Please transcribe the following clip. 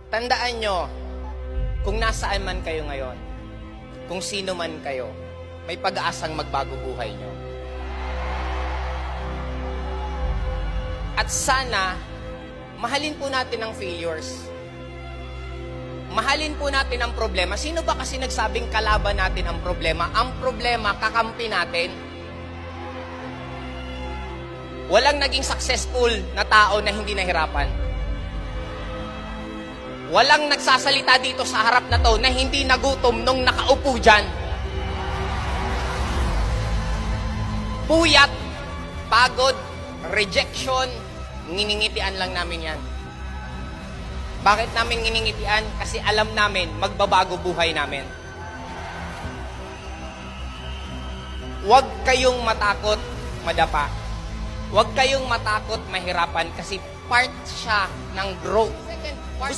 Tandaan nyo, kung nasaan man kayo ngayon, kung sino man kayo, may pag-aasang magbago buhay nyo. At sana, mahalin po natin ang failures. Mahalin po natin ang problema. Sino ba kasi nagsabing kalaban natin ang problema? Ang problema, kakampi natin. Walang naging successful na tao na hindi nahirapan. Walang nagsasalita dito sa harap na to na hindi nagutom nung nakaupo dyan. Puyat, pagod, rejection, nginingitian lang namin yan. Bakit namin nginingitian? Kasi alam namin, magbabago buhay namin. Huwag kayong matakot madapa. Huwag kayong matakot mahirapan kasi part siya ng growth.